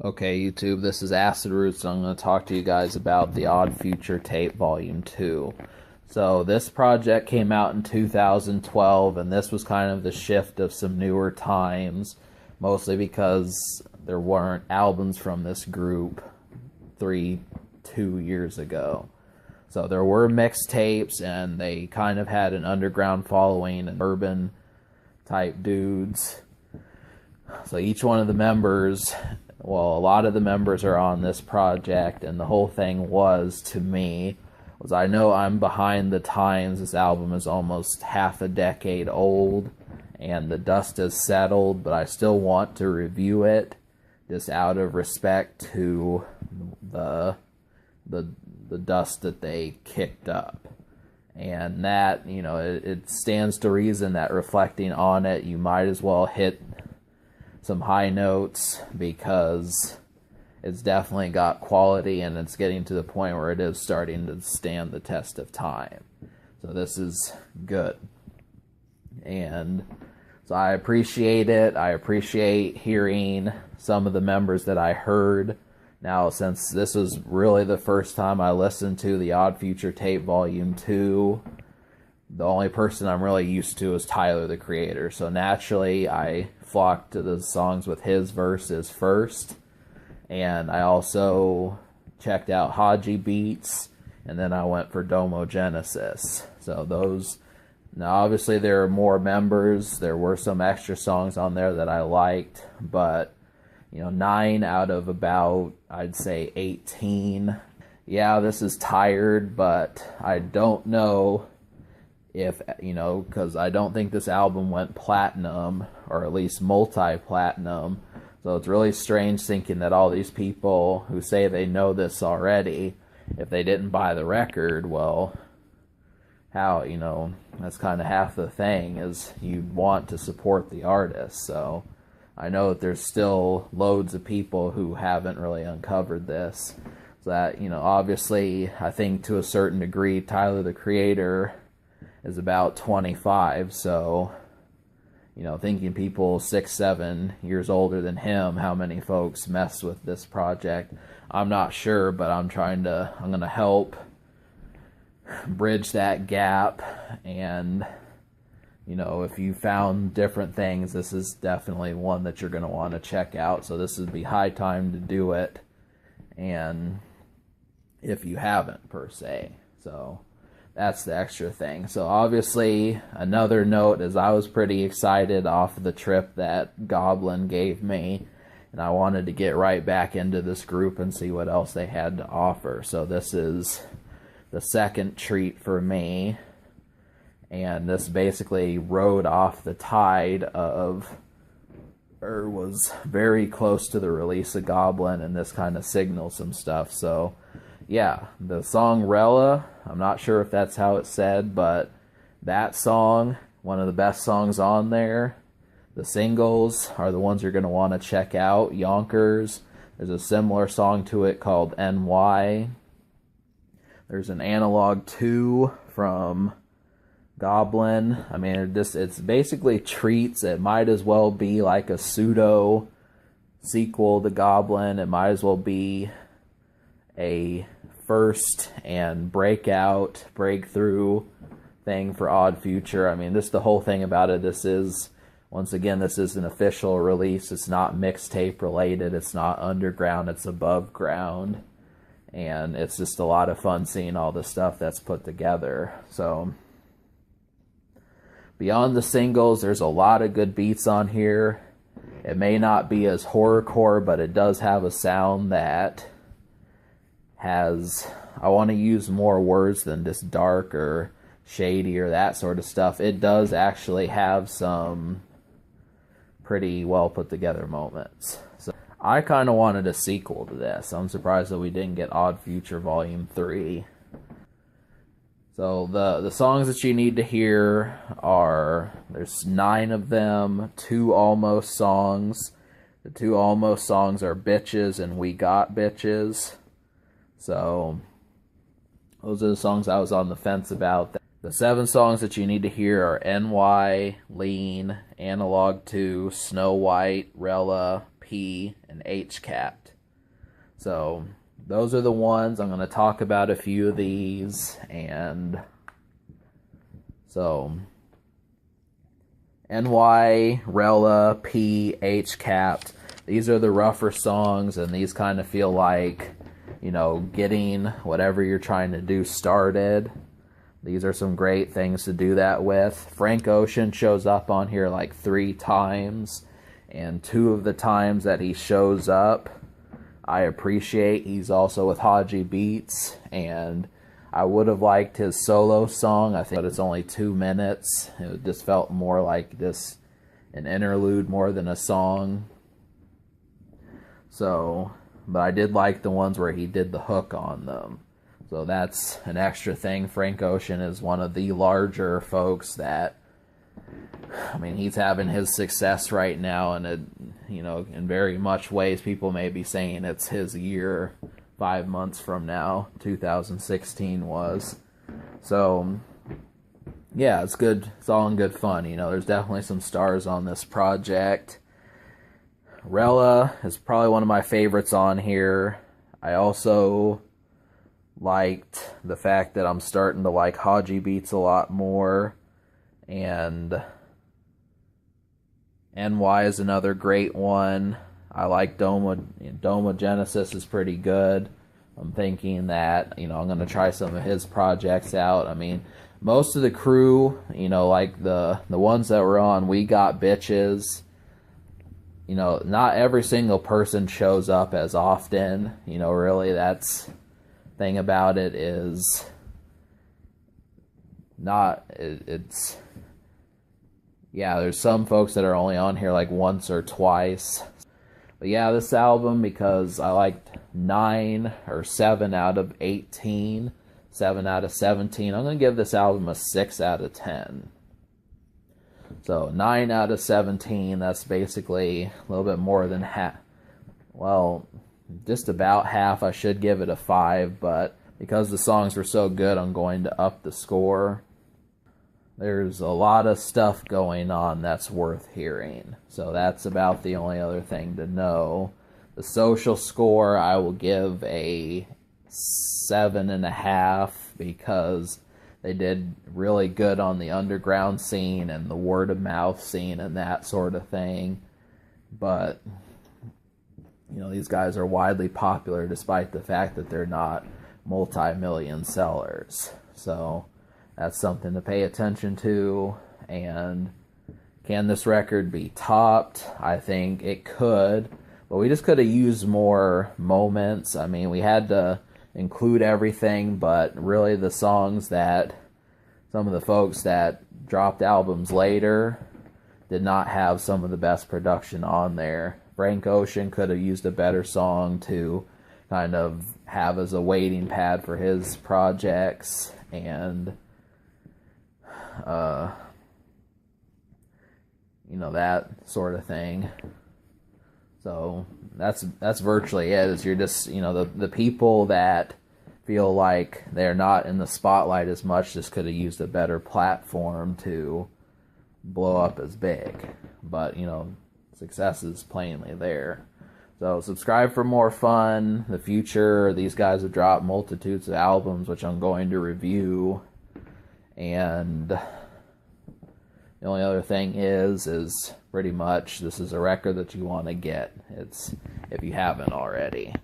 Okay, YouTube, this is Acid Roots, and I'm going to talk to you guys about the Odd Future Tape Volume 2. So, this project came out in 2012, and this was kind of the shift of some newer times, mostly because there weren't albums from this group 2 years ago. So, there were mixtapes, and they kind of had an underground following, and urban type dudes. So, each one of the members... Well, a lot of the members are on this project, and the whole thing was, to me, was I know I'm behind the times. This album is almost half a decade old, and the dust has settled, but I still want to review it, just out of respect to the dust that they kicked up. And that, it stands to reason that reflecting on it, you might as well hit some high notes, because it's definitely got quality, and it's getting to the point where it is starting to stand the test of time. So this is good. And so I appreciate it. I appreciate hearing some of the members that I heard. Now, since this was really the first time I listened to the Odd Future Tape Volume 2, the only person I'm really used to is Tyler, the Creator. So naturally, I flocked to the songs with his verses first. And I also checked out Haji Beats. And then I went for Domo Genesis. So those... Now, obviously, there are more members. There were some extra songs on there that I liked. But, 9 out of about, I'd say, 18. Yeah, this is tired, but I don't know... if, because I don't think this album went platinum, or at least multi-platinum, so it's really strange thinking that all these people who say they know this already, if they didn't buy the record, well, how, that's kind of half the thing, is you want to support the artist. So I know that there's still loads of people who haven't really uncovered this, so that, obviously, I think to a certain degree, Tyler, the Creator, is about 25, so, thinking people 6-7 years older than him, how many folks mess with this project, I'm not sure, but I'm going to help bridge that gap. And, if you found different things, this is definitely one that you're going to want to check out, so this would be high time to do it, and if you haven't, per se, so... That's the extra thing. So obviously, another note is I was pretty excited off of the trip that Goblin gave me, and I wanted to get right back into this group and see what else they had to offer. So this is the second treat for me, and this basically rode off the tide of, or was very close to the release of Goblin, and this kind of signals some stuff. So yeah, the song Rella, I'm not sure if that's how it's said, but that song, one of the best songs on there. The singles are the ones you're going to want to check out. Yonkers, there's a similar song to it called NY. There's an Analog 2 from Goblin. I mean, it's basically treats. It might as well be like a pseudo sequel to Goblin. It might as well be a first and breakthrough thing for Odd Future. I mean, the whole thing about it, once again, this is an official release. It's not mixtape related. It's not underground. It's above ground. And it's just a lot of fun seeing all the stuff that's put together. So, beyond the singles, there's a lot of good beats on here. It may not be as horrorcore, but it does have a sound that has, I want to use more words than just dark or shady or that sort of stuff. It does actually have some pretty well put together moments. So I kind of wanted a sequel to this. I'm surprised that we didn't get Odd Future Volume 3. So the songs that you need to hear are, there's 9 of them, 2 Almost songs. The 2 Almost songs are Bitches and We Got Bitches. So, those are the songs I was on the fence about. The 7 songs that you need to hear are NY, Lean, Analog 2, Snow White, Rella, P, and H capped. So those are the ones. I'm going to talk about a few of these. And so NY, Rella, P, H capped. These are the rougher songs, and these kind of feel like, you know, getting whatever you're trying to do started. These are some great things to do that with. Frank Ocean shows up on here like 3 times, and 2 of the times that he shows up, I appreciate. He's also with Haji Beats, and I would have liked his solo song, I think, but it's only 2 minutes. It just felt more like this, an interlude more than a song. So, but I did like the ones where he did the hook on them. So that's an extra thing. Frank Ocean is one of the larger folks that, I mean, he's having his success right now, and it, you know, in very much ways, people may be saying it's his year 5 months from now. 2016 was. So, yeah, it's good. It's all in good fun. You know, there's definitely some stars on this project. Rella is probably one of my favorites on here. I also liked the fact that I'm starting to like Haji Beats a lot more. And NY is another great one. I like Doma Genesis is pretty good. I'm thinking that, you know, I'm going to try some of his projects out. I mean, most of the crew, you know, like the ones that were on We Got Bitches, you know, not every single person shows up as often. You know, really, that's thing about it is not, it's, yeah, there's some folks that are only on here like once or twice. But yeah, this album, because I liked 9 or 7 out of 18, 7 out of 17, I'm going to give this album a 6 out of 10. So 9 out of 17, that's basically a little bit more than half. Well, just about half. I should give it a 5, but because the songs were so good, I'm going to up the score. There's a lot of stuff going on that's worth hearing. So that's about the only other thing to know. The social score, I will give a 7.5 because they did really good on the underground scene and the word of mouth scene and that sort of thing. But, you know, these guys are widely popular despite the fact that they're not multi-million sellers. So that's something to pay attention to. And can this record be topped? I think it could, but we just could have used more moments. I mean, we had to include everything, but really the songs that some of the folks that dropped albums later did not have some of the best production on there. Frank Ocean could have used a better song to kind of have as a waiting pad for his projects, and you know, that sort of thing. So that's virtually it. Is you're just, you know, the people that feel like they're not in the spotlight as much just could have used a better platform to blow up as big. But, you know, success is plainly there. So subscribe for more fun. The future, these guys have dropped multitudes of albums, which I'm going to review. And the only other thing is pretty much this is a record that you want to get. It's if you haven't already.